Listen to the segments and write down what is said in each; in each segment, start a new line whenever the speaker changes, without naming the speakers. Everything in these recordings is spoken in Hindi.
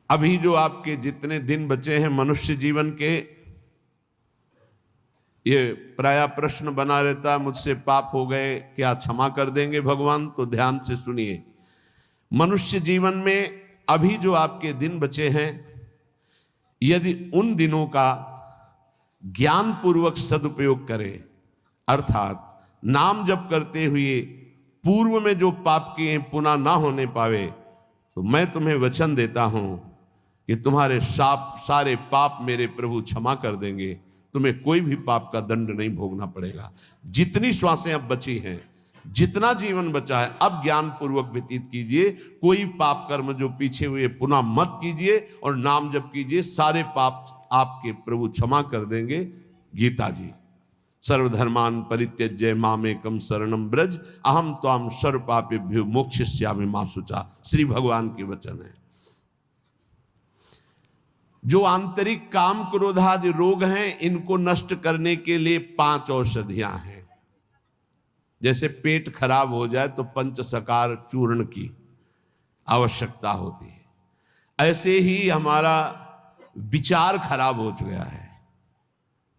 अभी जो आपके जितने दिन बचे हैं मनुष्य जीवन के, ये प्राय प्रश्न बना रहता है, मुझसे पाप हो गए, क्या क्षमा कर देंगे भगवान? तो ध्यान से सुनिए, मनुष्य जीवन में अभी जो आपके दिन बचे हैं, यदि उन दिनों का ज्ञान पूर्वक सदुपयोग करें, अर्थात नाम जप करते हुए पूर्व में जो पाप किए पुनः ना होने पावे, तो मैं तुम्हें वचन देता हूं कि तुम्हारे सारे पाप मेरे प्रभु क्षमा कर देंगे। तुम्हें कोई भी पाप का दंड नहीं भोगना पड़ेगा। जितनी श्वासें अब बची हैं, जितना जीवन बचा है, अब ज्ञान पूर्वक व्यतीत कीजिए। कोई पाप कर्म जो पीछे हुए पुनः मत कीजिए और नाम जप कीजिए, सारे पाप आपके प्रभु क्षमा कर देंगे। गीता जी, सर्वधर्मान परित्यज्य मामेकम शरणम ब्रज अहम त्वाम सर्व पापेभ्यो मोक्षयिष्यामि मा शुचा। श्री भगवान के वचन है। जो आंतरिक काम क्रोधादि रोग हैं, इनको नष्ट करने के लिए 5 औषधियां हैं। जैसे पेट खराब हो जाए तो पंचसकार चूर्ण की आवश्यकता होती है, ऐसे ही हमारा विचार खराब हो गया है,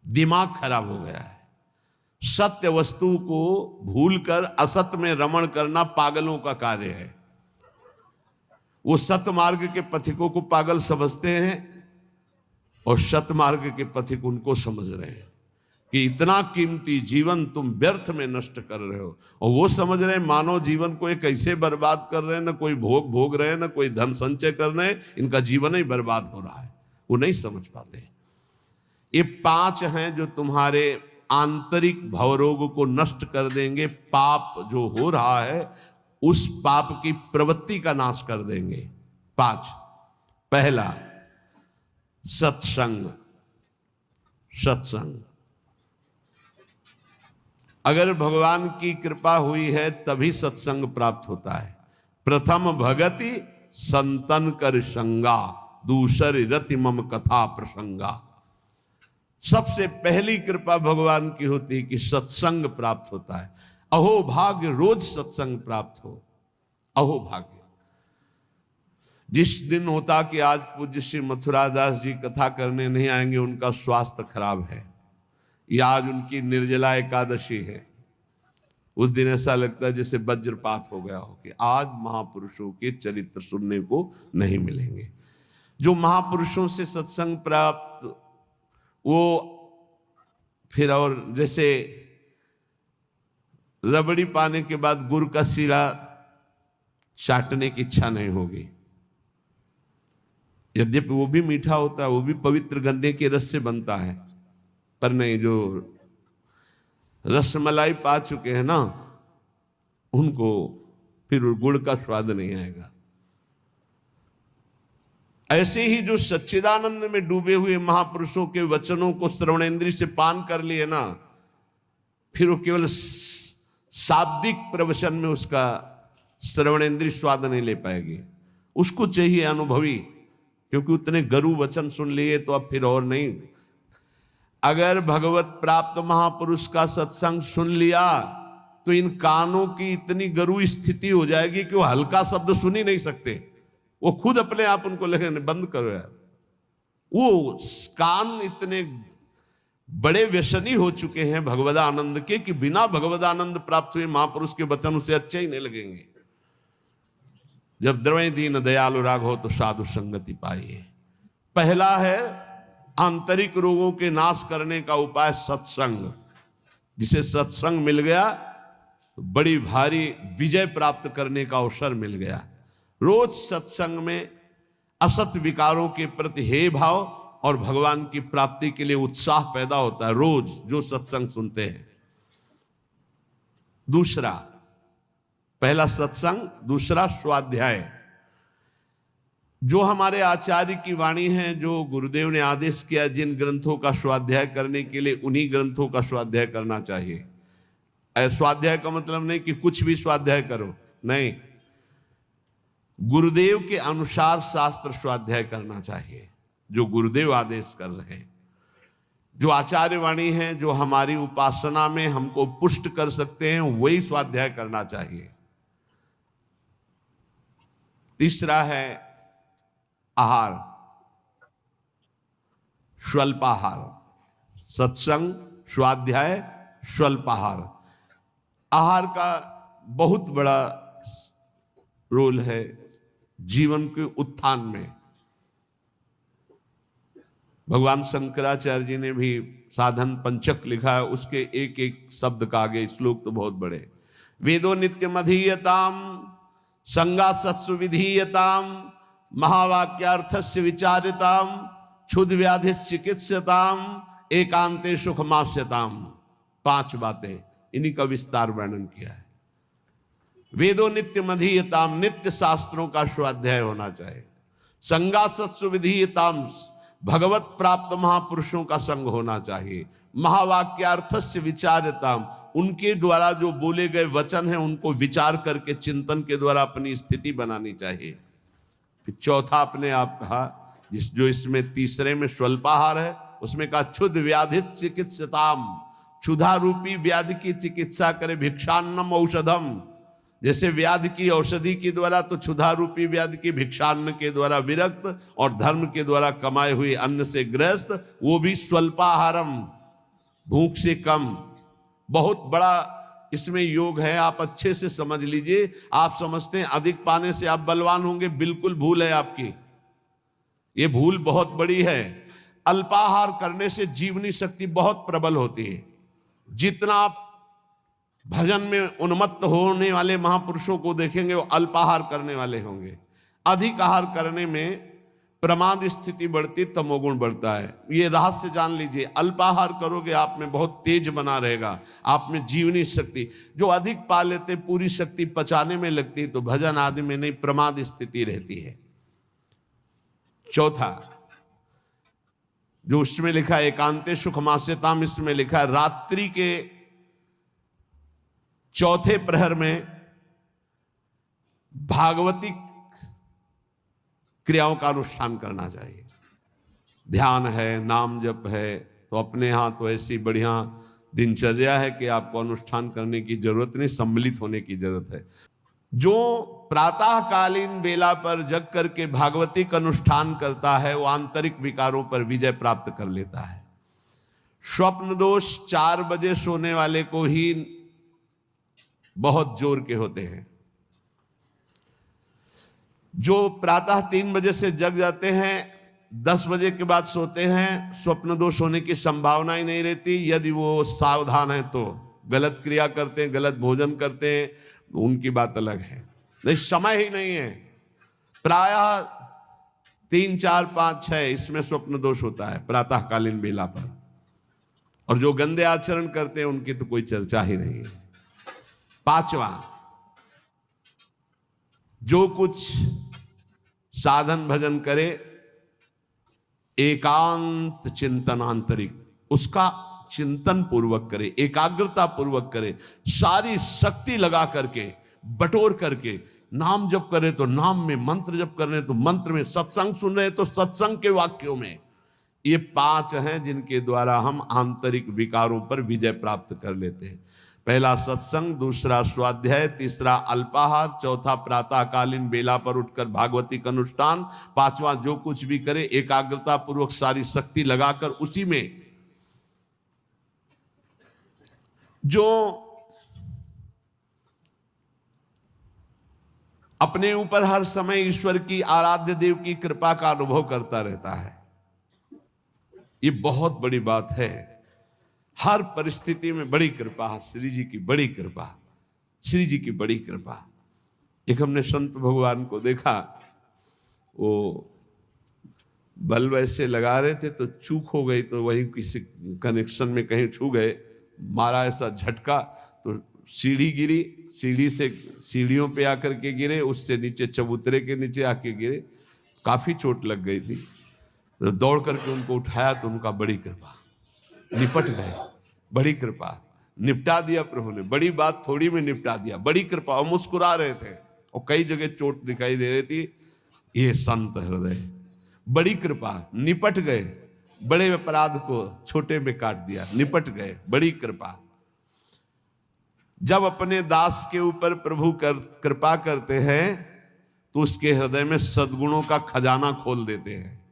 दिमाग खराब हो गया है। सत्य वस्तु को भूलकर असत्य में रमण करना पागलों का कार्य है। वो सत्य मार्ग के पथिकों को पागल समझते हैं और सतमार्ग के पथिक उनको समझ रहे हैं कि इतना कीमती जीवन तुम व्यर्थ में नष्ट कर रहे हो। और वो समझ रहे हैं मानव जीवन को ये कैसे बर्बाद कर रहे हैं, ना कोई भोग भोग रहे हैं, ना कोई धन संचय कर रहे हैं, इनका जीवन ही बर्बाद हो रहा है। वो नहीं समझ पाते। ये 5 हैं जो तुम्हारे आंतरिक भवरोग को नष्ट कर देंगे। पाप जो हो रहा है उस पाप की प्रवृत्ति का नाश कर देंगे। 5, पहला सत्संग। सत्संग, अगर भगवान की कृपा हुई है तभी सत्संग प्राप्त होता है। प्रथम भगति संतन कर संगा, दूसरी रति मम कथा प्रसंगा। सबसे पहली कृपा भगवान की होती है कि सत्संग प्राप्त होता है। अहो भाग्य रोज सत्संग प्राप्त हो, अहो भाग्य। जिस दिन होता कि आज पूज्य श्री मथुरादास जी कथा करने नहीं आएंगे, उनका स्वास्थ्य खराब है, या आज उनकी निर्जला एकादशी है, उस दिन ऐसा लगता है जैसे वज्रपात हो गया हो कि आज महापुरुषों के चरित्र सुनने को नहीं मिलेंगे। जो महापुरुषों से सत्संग प्राप्त, वो फिर और जैसे रबड़ी पाने के बाद गुड़ का सीरा चाटने की इच्छा नहीं होगी। यद्यपि वो भी मीठा होता है, वो भी पवित्र गन्ने के रस से बनता है, पर नहीं, जो रसमलाई पा चुके हैं ना, उनको फिर गुड़ का स्वाद नहीं आएगा। ऐसे ही जो सच्चिदानंद में डूबे हुए महापुरुषों के वचनों को श्रवणेंद्रिय से पान कर लिए ना, फिर वो केवल शाब्दिक प्रवचन में उसका श्रवणेंद्रिय स्वाद नहीं ले पाएगी। उसको चाहिए अनुभवी, क्योंकि उतने गरु वचन सुन लिए तो अब फिर और नहीं। अगर भगवत प्राप्त महापुरुष का सत्संग सुन लिया तो इन कानों की इतनी गरु स्थिति हो जाएगी कि वो हल्का शब्द सुन ही नहीं सकते। वो खुद अपने आप उनको लगे बंद करो यार। वो कान इतने बड़े व्यसनी हो चुके हैं भगवदानंद के कि बिना भगवदानंद प्राप्त हुए महापुरुष के वचन उसे अच्छे ही नहीं लगेंगे। जब द्रवै दीन दयालु राघव तो साधु संगति पाइए। पहला है आंतरिक रोगों के नाश करने का उपाय सत्संग। जिसे सत्संग मिल गया तो बड़ी भारी विजय प्राप्त करने का अवसर मिल गया। रोज सत्संग में असत विकारों के प्रति हे भाव और भगवान की प्राप्ति के लिए उत्साह पैदा होता है, रोज जो सत्संग सुनते हैं। दूसरा, पहला सत्संग, दूसरा स्वाध्याय। जो हमारे आचार्य की वाणी है, जो गुरुदेव ने आदेश किया जिन ग्रंथों का स्वाध्याय करने के लिए, उन्हीं ग्रंथों का स्वाध्याय करना चाहिए। स्वाध्याय का मतलब नहीं कि कुछ भी स्वाध्याय करो, नहीं, गुरुदेव के अनुसार शास्त्र स्वाध्याय करना चाहिए, जो गुरुदेव आदेश कर रहे हैं। जो आचार्य वाणी है, जो हमारी उपासना में हमको पुष्ट कर सकते हैं, वही स्वाध्याय करना चाहिए। तीसरा है आहार, स्वल्पाहार, सत्संग, स्वाध्याय, स्वल्पाहार। आहार का बहुत बड़ा रोल है जीवन के उत्थान में। भगवान शंकराचार्य जी ने भी साधन पंचक लिखा है, उसके एक एक शब्द का आगे श्लोक तो बहुत बड़े। वेदो नित्यम अधीयताम संगा सत्सु विधीयताम महावाक्यार्थस्य विचारिताम क्षुद्ध व्याधि चिकित्सताम एकांते सुखमास्यताम। 5 बातें, इन्हीं का विस्तार वर्णन किया है। वेदो नित्यम अधीयताम, नित्य शास्त्रों का स्वाध्याय होना चाहिए। संगा सत्सु विधीयताम, भगवत प्राप्त महापुरुषों का संग होना चाहिए। महावाक्यार्थस्य विचारताम, उनके द्वारा जो बोले गए वचन हैं उनको विचार करके चिंतन के द्वारा अपनी स्थिति बनानी चाहिए। फिर चौथा अपने आप कहा, जो इसमें तीसरे में स्वल्पाहार है, उसमें कहा क्षुद्ध व्याधि चिकित्सताम, क्षुधा रूपी व्याधि की चिकित्सा करे। भिक्षान्नम औषधम, जैसे व्याधि की औषधि के द्वारा, तो क्षुधा रूपी व्याधि की भिक्षान्न के द्वारा विरक्त और धर्म के द्वारा कमाए हुए अन्न से ग्रस्त, वो भी स्वल्पाहारम, भूख से कम। बहुत बड़ा इसमें योग है, आप अच्छे से समझ लीजिए। आप समझते हैं अधिक पाने से आप बलवान होंगे, बिल्कुल भूल है आपकी, ये भूल बहुत बड़ी है। अल्पाहार करने से जीवनी शक्ति बहुत प्रबल होती है। जितना आप भजन में उन्मत्त होने वाले महापुरुषों को देखेंगे वो अल्पाहार करने वाले होंगे। अधिक आहार करने में प्रमाद स्थिति बढ़ती, तमोगुण बढ़ता है। ये रहस्य जान लीजिए। अल्पाहार करोगे आप में बहुत तेज बना रहेगा, आप में जीवनी शक्ति। जो अधिक पा लेते पूरी शक्ति पचाने में लगती है, तो भजन आदि में नहीं, प्रमाद स्थिति रहती है। चौथा जो उसमें लिखा है एकांते सुखमास्यताम, इसमें लिखा है रात्रि के चौथे प्रहर में भागवती क्रियाओं का अनुष्ठान करना चाहिए। ध्यान है, नाम जप है, तो अपने यहां तो ऐसी बढ़िया दिनचर्या है कि आपको अनुष्ठान करने की जरूरत नहीं, सम्मिलित होने की जरूरत है। जो प्रातःकालीन बेला पर जग करके भागवती का अनुष्ठान करता है, वो आंतरिक विकारों पर विजय प्राप्त कर लेता है। स्वप्न दोष 4 बजे सोने वाले को ही बहुत जोर के होते हैं। जो प्रातः 3 बजे से जग जाते हैं, 10 बजे के बाद सोते हैं, स्वप्न दोष होने की संभावना ही नहीं रहती। यदि वो सावधान है तो गलत क्रिया करते हैं, गलत भोजन करते हैं, उनकी बात अलग है। नहीं, समय ही नहीं है। प्रायः 3, 4, 5, 6 इसमें स्वप्न दोष होता है प्रातःकालीन बेला पर। और जो गंदे आचरण करते हैं उनकी तो कोई चर्चा ही नहीं है। 5वां, जो कुछ साधन भजन करे, एकांत चिंतन आंतरिक, उसका चिंतन पूर्वक करे, एकाग्रता पूर्वक करे, सारी शक्ति लगा करके, बटोर करके। नाम जप करे तो नाम में, मंत्र जप कर रहे तो मंत्र में, सत्संग सुन रहे तो सत्संग के वाक्यों में। ये 5 हैं जिनके द्वारा हम आंतरिक विकारों पर विजय प्राप्त कर लेते हैं। पहला सत्संग, दूसरा स्वाध्याय, तीसरा अल्पाहार, चौथा प्रातःकालीन बेला पर उठकर भागवती का अनुष्ठान, 5वां जो कुछ भी करे एकाग्रता पूर्वक सारी शक्ति लगाकर उसी में। जो अपने ऊपर हर समय ईश्वर की, आराध्य देव की कृपा का अनुभव करता रहता है, ये बहुत बड़ी बात है। हर परिस्थिति में बड़ी कृपा, श्री जी की बड़ी कृपा, श्री जी की बड़ी कृपा। एक हमने संत भगवान को देखा, वो बल्ब ऐसे लगा रहे थे तो चूक हो गई, तो वही किसी कनेक्शन में कहीं छू गए, मारा ऐसा झटका तो सीढ़ी गिरी, सीढ़ी से सीढ़ियों पे आकर के गिरे, उससे नीचे चबूतरे के नीचे आके गिरे, काफी चोट लग गई थी। तो दौड़ करके उनको उठाया तो उनका बड़ी कृपा, निपट गए, बड़ी कृपा, निपटा दिया प्रभु ने। बड़ी बात थोड़ी में निपटा दिया, बड़ी कृपा। और मुस्कुरा रहे थे और कई जगह चोट दिखाई दे रही थी। ये संत हृदय, बड़ी कृपा, निपट गए, बड़े अपराध को छोटे में काट दिया, निपट गए, बड़ी कृपा। जब अपने दास के ऊपर प्रभु कृपा करते हैं तो उसके हृदय में सद्गुणों का खजाना खोल देते हैं,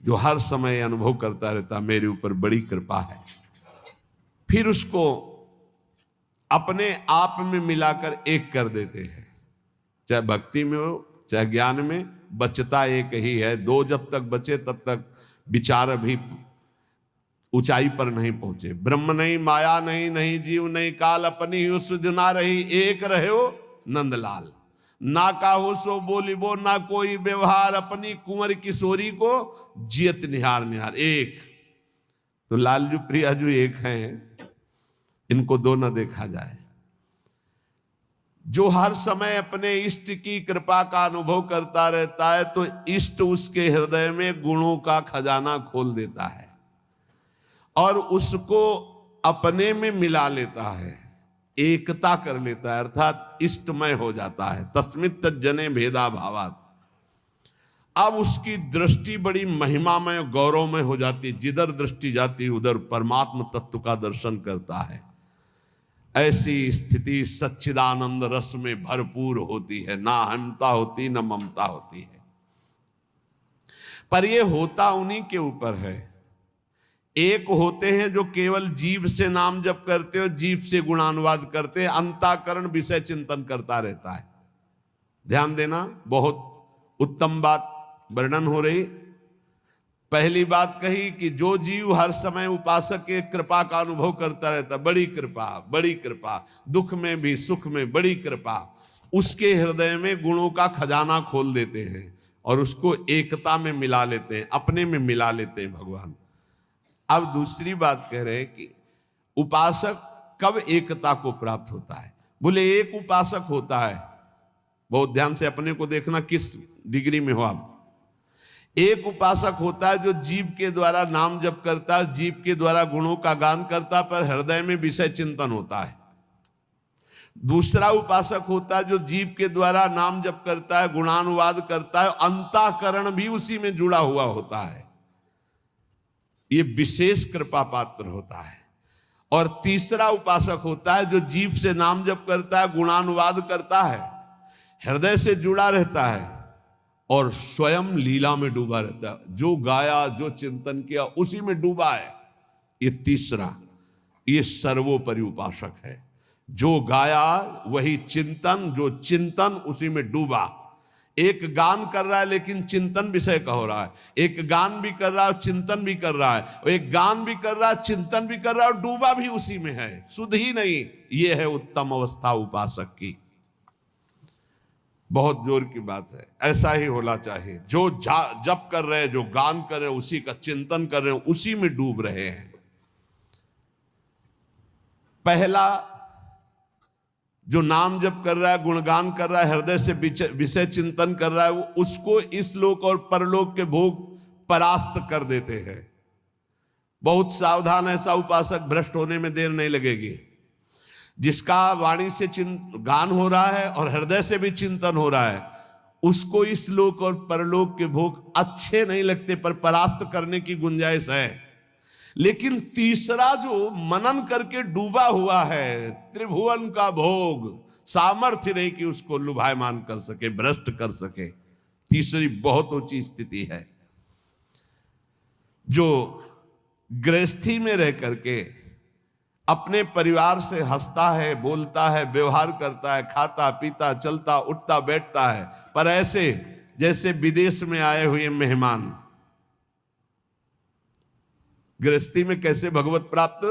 जो हर समय अनुभव करता रहता मेरे ऊपर बड़ी कृपा है। फिर उसको अपने आप में मिलाकर एक कर देते हैं, चाहे भक्ति में हो चाहे ज्ञान में, बचता एक ही है। दो जब तक बचे तब तक विचार अभी ऊंचाई पर नहीं पहुंचे। ब्रह्म नहीं, माया नहीं, नहीं जीव नहीं काल, अपनी ही सुध ना रही, एक रहे हो नंदलाल। ना काहो सो बोलिबो ना कोई व्यवहार, अपनी कुंवर किशोरी को जियत निहार निहार। एक तो लालजू प्रियाजू एक हैं, इनको दो न देखा जाए। जो हर समय अपने इष्ट की कृपा का अनुभव करता रहता है, तो इष्ट उसके हृदय में गुणों का खजाना खोल देता है और उसको अपने में मिला लेता है, एकता कर लेता है, अर्थात इष्टमय हो जाता है। तस्मित् तज्जने भेदा भावात्। अब उसकी दृष्टि बड़ी महिमामय गौरवमय हो जाती, जिधर दृष्टि जाती उधर परमात्म तत्व का दर्शन करता है। ऐसी स्थिति सच्चिदानंद रस में भरपूर होती है, ना अहंता होती न ममता होती है। पर यह होता उन्हीं के ऊपर है। एक होते हैं जो केवल जीव से नाम जप करते हो, जीव से गुणानुवाद करते हैं, अंतःकरण विषय चिंतन करता रहता है। ध्यान देना, बहुत उत्तम बात वर्णन हो रही। पहली बात कही कि जो जीव हर समय उपासक के कृपा का अनुभव करता रहता, बड़ी कृपा बड़ी कृपा, दुख में भी सुख में बड़ी कृपा, उसके हृदय में गुणों का खजाना खोल देते हैं और उसको एकता में मिला लेते हैं, अपने में मिला लेते हैं भगवान। अब दूसरी बात कह रहे हैं कि उपासक कब एकता को प्राप्त होता है। बोले एक उपासक होता है, बहुत ध्यान से अपने को देखना किस डिग्री में हो आप। एक उपासक होता है जो जीव के द्वारा नाम जप करता है, जीव के द्वारा गुणों का गान करता, पर हृदय में विषय चिंतन होता है। दूसरा उपासक होता है जो जीव के द्वारा नाम जप करता है, गुणानुवाद करता है, अंतःकरण भी उसी में जुड़ा हुआ होता है। ये विशेष कृपा पात्र होता है। और तीसरा उपासक होता है जो जीव से नाम जप करता है, गुणानुवाद करता है, हृदय से जुड़ा रहता है और स्वयं लीला में डूबा रहता है। जो गाया जो चिंतन किया उसी में डूबा है। ये तीसरा, ये सर्वोपरि उपासक है। जो गाया वही चिंतन, जो चिंतन उसी में डूबा। एक गान कर रहा है लेकिन चिंतन विषय का हो रहा है, एक गान भी कर रहा है चिंतन भी कर रहा है, एक गान भी कर रहा है चिंतन भी कर रहा है और डूबा भी उसी में है, सुध ही नहीं। ये है उत्तम अवस्था उपासक की। बहुत जोर की बात है, ऐसा ही होना चाहिए। जो जप कर रहे हैं, जो गान कर रहे हैं, उसी का चिंतन कर रहे हैं, उसी में डूब रहे हैं। पहला जो नाम जप कर रहा है, गुणगान कर रहा है, हृदय से विषय चिंतन कर रहा है, वो उसको इस लोक और परलोक के भोग परास्त कर देते हैं। बहुत सावधान, ऐसा उपासक भ्रष्ट होने में देर नहीं लगेगी। जिसका वाणी से गान हो रहा है और हृदय से भी चिंतन हो रहा है, उसको इस लोक और परलोक के भोग अच्छे नहीं लगते, पर परास्त करने की गुंजाइश है। लेकिन तीसरा जो मनन करके डूबा हुआ है, त्रिभुवन का भोग, सामर्थ्य नहीं कि उसको लुभायमान कर सके, भ्रष्ट कर सके। तीसरी बहुत ऊंची स्थिति है। जो गृहस्थी में रह करके अपने परिवार से हंसता है, बोलता है, व्यवहार करता है, खाता पीता चलता उठता बैठता है, पर ऐसे जैसे विदेश में आए हुए मेहमान। गृहस्थी में कैसे भगवत प्राप्त?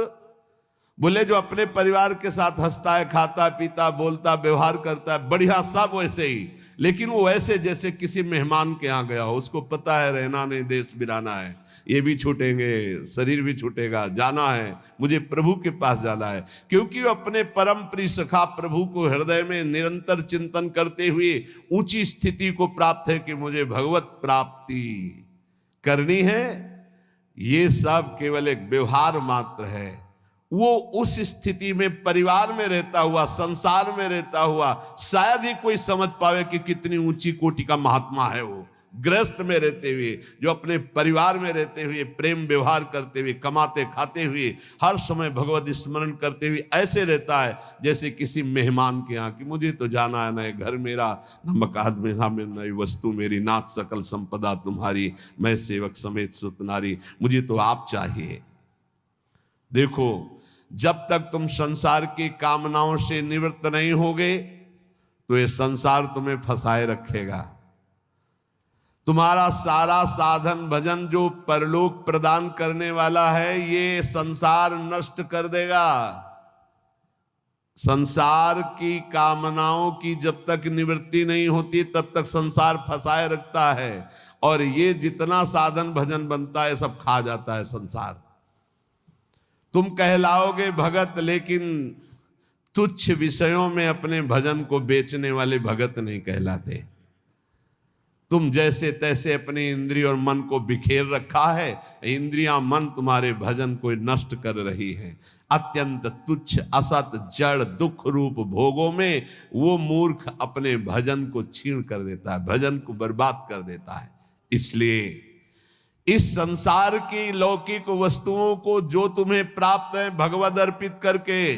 बोले जो अपने परिवार के साथ हंसता है, खाता पीता बोलता व्यवहार करता है, बढ़िया सब वैसे ही, लेकिन वो ऐसे जैसे किसी मेहमान के यहाँ गया हो। उसको पता है रहना नहीं, देश बिराना है, ये भी छूटेंगे, शरीर भी छूटेगा, जाना है, मुझे प्रभु के पास जाना है। क्योंकि वो अपने परम प्रिय सखा प्रभु को हृदय में निरंतर चिंतन करते हुए ऊंची स्थिति को प्राप्त है कि मुझे भगवत प्राप्ति करनी है। ये सब केवल एक व्यवहार मात्र है। वो उस स्थिति में परिवार में रहता हुआ, संसार में रहता हुआ शायद ही कोई समझ पावे कि कितनी ऊंची कोटि का महात्मा है वो। गृहस्थ में रहते हुए, जो अपने परिवार में रहते हुए प्रेम व्यवहार करते हुए, कमाते खाते हुए, हर समय भगवत स्मरण करते हुए ऐसे रहता है जैसे किसी मेहमान के यहाँ कि मुझे तो जाना है, न घर मेरा, न मकान मेरा, न वस्तु मेरी, नाथ सकल संपदा तुम्हारी, मैं सेवक समेत सुत नारी, मुझे तो आप चाहिए। देखो, जब तक तुम संसार की कामनाओं से निवृत्त नहीं होगे तो ये संसार तुम्हें फंसाए रखेगा। तुम्हारा सारा साधन भजन जो परलोक प्रदान करने वाला है, ये संसार नष्ट कर देगा। संसार की कामनाओं की जब तक निवृत्ति नहीं होती तब तक संसार फंसाए रखता है, और ये जितना साधन भजन बनता है सब खा जाता है संसार। तुम कहलाओगे भगत, लेकिन तुच्छ विषयों में अपने भजन को बेचने वाले भगत नहीं कहलाते। तुम जैसे तैसे अपने इंद्रिय और मन को बिखेर रखा है, इंद्रियां मन तुम्हारे भजन को नष्ट कर रही है। अत्यंत तुच्छ असत जड़ दुख रूप भोगों में वो मूर्ख अपने भजन को छीन कर देता है, भजन को बर्बाद कर देता है। इसलिए इस संसार की लौकिक वस्तुओं को जो तुम्हें प्राप्त है भगवद अर्पित करके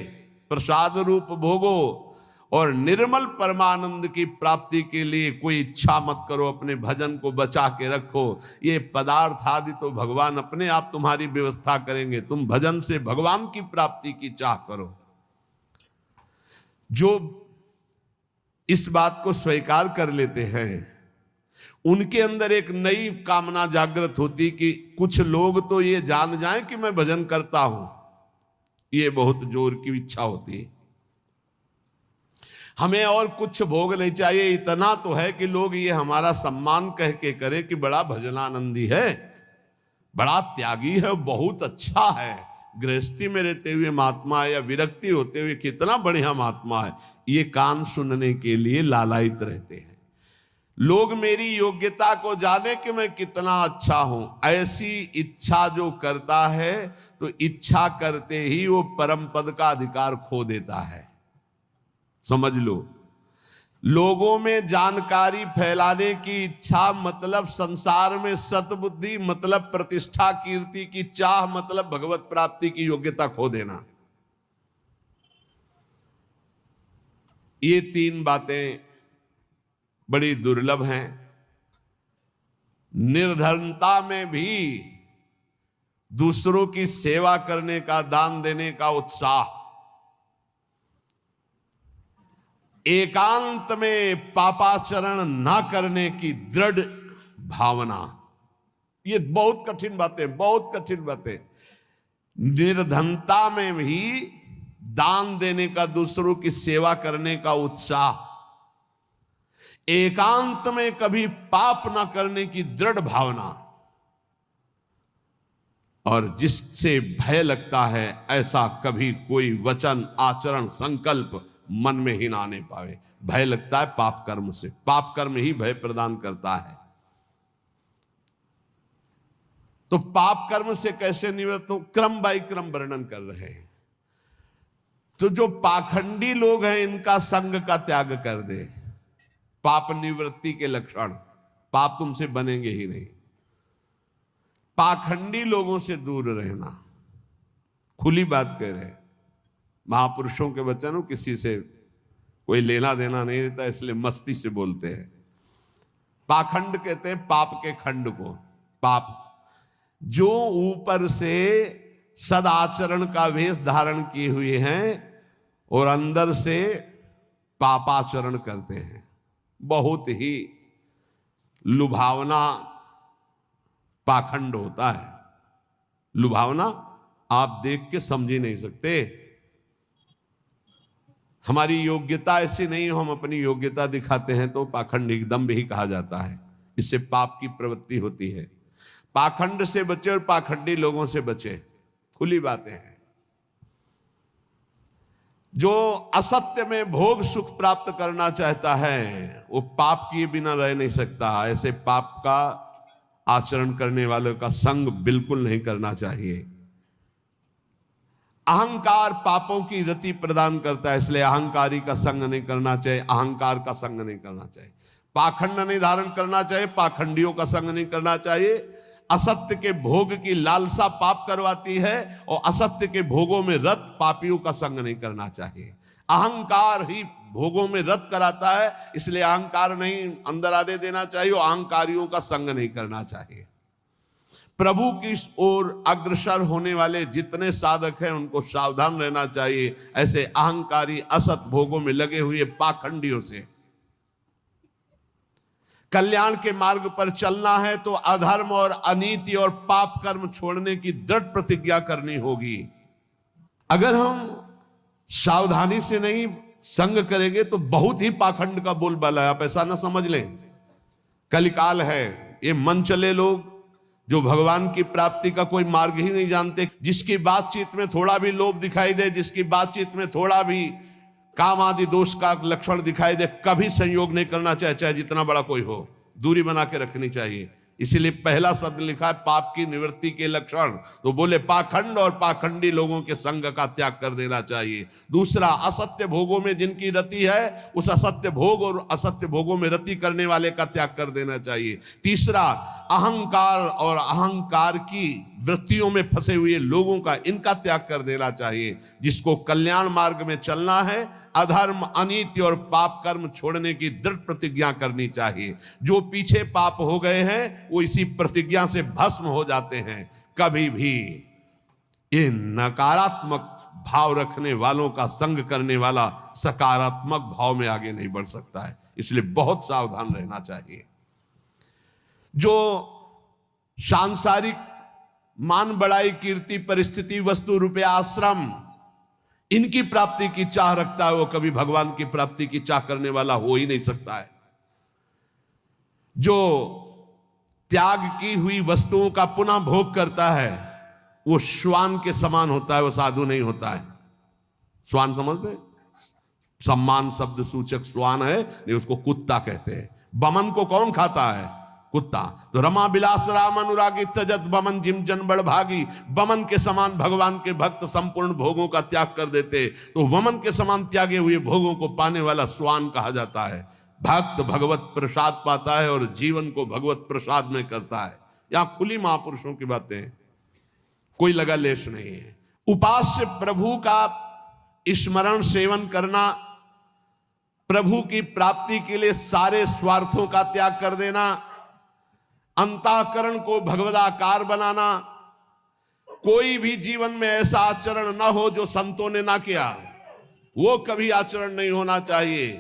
प्रसाद रूप भोगो, और निर्मल परमानंद की प्राप्ति के लिए कोई इच्छा मत करो, अपने भजन को बचा के रखो। ये पदार्थ आदि तो भगवान अपने आप तुम्हारी व्यवस्था करेंगे, तुम भजन से भगवान की प्राप्ति की चाह करो। जो इस बात को स्वीकार कर लेते हैं उनके अंदर एक नई कामना जागृत होती कि कुछ लोग तो ये जान जाएं कि मैं भजन करता हूं, ये बहुत जोर की इच्छा होती है। हमें और कुछ भोग नहीं चाहिए, इतना तो है कि लोग ये हमारा सम्मान कह के करें कि बड़ा भजनानंदी है, बड़ा त्यागी है, बहुत अच्छा है, गृहस्थी में रहते हुए महात्मा है या विरक्ति होते हुए कितना बढ़िया महात्मा है। ये कान सुनने के लिए लालायित रहते हैं। लोग मेरी योग्यता को जाने कि मैं कितना अच्छा हूं, ऐसी इच्छा जो करता है तो इच्छा करते ही वो परम पद का अधिकार खो देता है। समझ लो, लोगों में जानकारी फैलाने की इच्छा मतलब संसार में सतबुद्धि, मतलब प्रतिष्ठा कीर्ति की चाह, मतलब भगवत प्राप्ति की योग्यता खो देना। ये तीन बातें बड़ी दुर्लभ हैं। निर्धनता में भी दूसरों की सेवा करने का, दान देने का उत्साह, एकांत में पापाचरण ना करने की दृढ़ भावना, ये बहुत कठिन बातें, बहुत कठिन बातें। निर्धनता में भी दान देने का, दूसरों की सेवा करने का उत्साह, एकांत में कभी पाप ना करने की दृढ़ भावना, और जिससे भय लगता है ऐसा कभी कोई वचन, आचरण, संकल्प मन में ही ना आने पावे। भय लगता है पाप कर्म से, पाप कर्म ही भय प्रदान करता है। तो पाप कर्म से कैसे निवृत्त हो, क्रम बाय क्रम वर्णन कर रहे हैं। तो जो पाखंडी लोग हैं इनका संग का त्याग कर दे। पाप निवृत्ति के लक्षण, पाप तुमसे बनेंगे ही नहीं। पाखंडी लोगों से दूर रहना, खुली बात कह रहे हैं। महापुरुषों के वचन, किसी से कोई लेना देना नहीं रहता, इसलिए मस्ती से बोलते हैं। पाखंड कहते हैं पाप के खंड को। पाप जो ऊपर से सदाचरण का वेश धारण किए हुए हैं और अंदर से पापाचरण करते हैं, बहुत ही लुभावना पाखंड होता है। लुभावना आप देख के समझ ही नहीं सकते। हमारी योग्यता ऐसी नहीं हो, हम अपनी योग्यता दिखाते हैं तो पाखंड एकदम भी कहा जाता है। इससे पाप की प्रवृत्ति होती है। पाखंड से बचे और पाखंडी लोगों से बचे, खुली बातें हैं। जो असत्य में भोग सुख प्राप्त करना चाहता है वो पाप किए बिना रह नहीं सकता। ऐसे पाप का आचरण करने वालों का संग बिल्कुल नहीं करना चाहिए। अहंकार पापों की रति प्रदान करता है, इसलिए अहंकारी का संग नहीं करना चाहिए, अहंकार का संग नहीं करना चाहिए। पाखंड नहीं धारण करना चाहिए, पाखंडियों का संग नहीं करना चाहिए। असत्य के भोग की लालसा पाप करवाती है और असत्य के भोगों में रत पापियों का संग नहीं करना चाहिए। अहंकार ही भोगों में रत कराता है, इसलिए अहंकार नहीं अंदर आने देना चाहिए और अहंकारियों का संग नहीं करना चाहिए। प्रभु की ओर अग्रसर होने वाले जितने साधक हैं उनको सावधान रहना चाहिए ऐसे अहंकारी असत भोगों में लगे हुए पाखंडियों से। कल्याण के मार्ग पर चलना है तो अधर्म और अनीति और पाप कर्म छोड़ने की दृढ़ प्रतिज्ञा करनी होगी। अगर हम सावधानी से नहीं संग करेंगे तो बहुत ही पाखंड का बोलबाला है, आप ऐसा ना समझ लें। कलिकाल है, ये मन चले लोग जो भगवान की प्राप्ति का कोई मार्ग ही नहीं जानते, जिसकी बातचीत में थोड़ा भी लोभ दिखाई दे, जिसकी बातचीत में थोड़ा भी काम आदि दोष का लक्षण दिखाई दे, कभी संयोग नहीं करना चाहिए, चाहे जितना बड़ा कोई हो, दूरी बना के रखनी चाहिए। इसीलिए पहला शब्द लिखा है पाप की निवृत्ति के लक्षण, तो बोले पाखंड और पाखंडी लोगों के संग का त्याग कर देना चाहिए। दूसरा, असत्य भोगों में जिनकी रति है उस असत्य भोग और असत्य भोगों में रति करने वाले का त्याग कर देना चाहिए। तीसरा, अहंकार और अहंकार की वृत्तियों में फंसे हुए लोगों का इनका त्याग कर देना चाहिए। जिसको कल्याण मार्ग में चलना है अधर्म अनीति और पाप कर्म छोड़ने की दृढ़ प्रतिज्ञा करनी चाहिए। जो पीछे पाप हो गए हैं वो इसी प्रतिज्ञा से भस्म हो जाते हैं। कभी भी ये नकारात्मक भाव रखने वालों का संग करने वाला सकारात्मक भाव में आगे नहीं बढ़ सकता है, इसलिए बहुत सावधान रहना चाहिए। जो सांसारिक मान बढ़ाई कीर्ति परिस्थिति वस्तु रुपया आश्रम इनकी प्राप्ति की चाह रखता है वो कभी भगवान की प्राप्ति की चाह करने वाला हो ही नहीं सकता है। जो त्याग की हुई वस्तुओं का पुनः भोग करता है वो श्वान के समान होता है, वो साधु नहीं होता है। श्वान समझते, सम्मान शब्द सूचक श्वान है, नहीं उसको कुत्ता कहते हैं। बमन को कौन खाता है? कुत्ता। तो रमा बिलास राम अनुरागी तजत बमन जिम जन बड़ भागी। बमन के समान भगवान के भक्त संपूर्ण भोगों का त्याग कर देते, तो वमन के समान त्यागे हुए भोगों को पाने वाला स्वान कहा जाता है। भक्त भगवत प्रसाद पाता है और जीवन को भगवत प्रसाद में करता है। यहां खुली महापुरुषों की बातें हैं, कोई लगा लेश नहीं है। उपास्य प्रभु का स्मरण सेवन करना, प्रभु की प्राप्ति के लिए सारे स्वार्थों का त्याग कर देना, अंतःकरण को भगवदाकार बनाना। कोई भी जीवन में ऐसा आचरण ना हो जो संतों ने ना किया, वो कभी आचरण नहीं होना चाहिए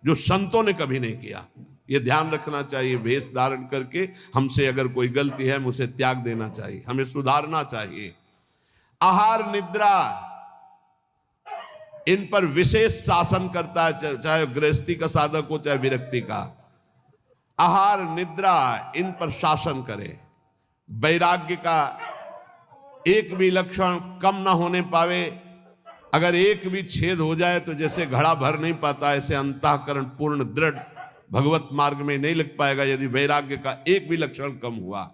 जो संतों ने कभी नहीं किया। ये ध्यान रखना चाहिए। वेश धारण करके हमसे अगर कोई गलती है उसे त्याग देना चाहिए, हमें सुधारना चाहिए। आहार निद्रा इन पर विशेष शासन करता है, चाहे गृहस्थी का साधक हो चाहे विरक्ति का। आहार निद्रा इन पर शासन करे। वैराग्य का एक भी लक्षण कम ना होने पावे। अगर एक भी छेद हो जाए तो जैसे घड़ा भर नहीं पाता, ऐसे अंतःकरण पूर्ण दृढ़ भगवत मार्ग में नहीं लग पाएगा यदि वैराग्य का एक भी लक्षण कम हुआ।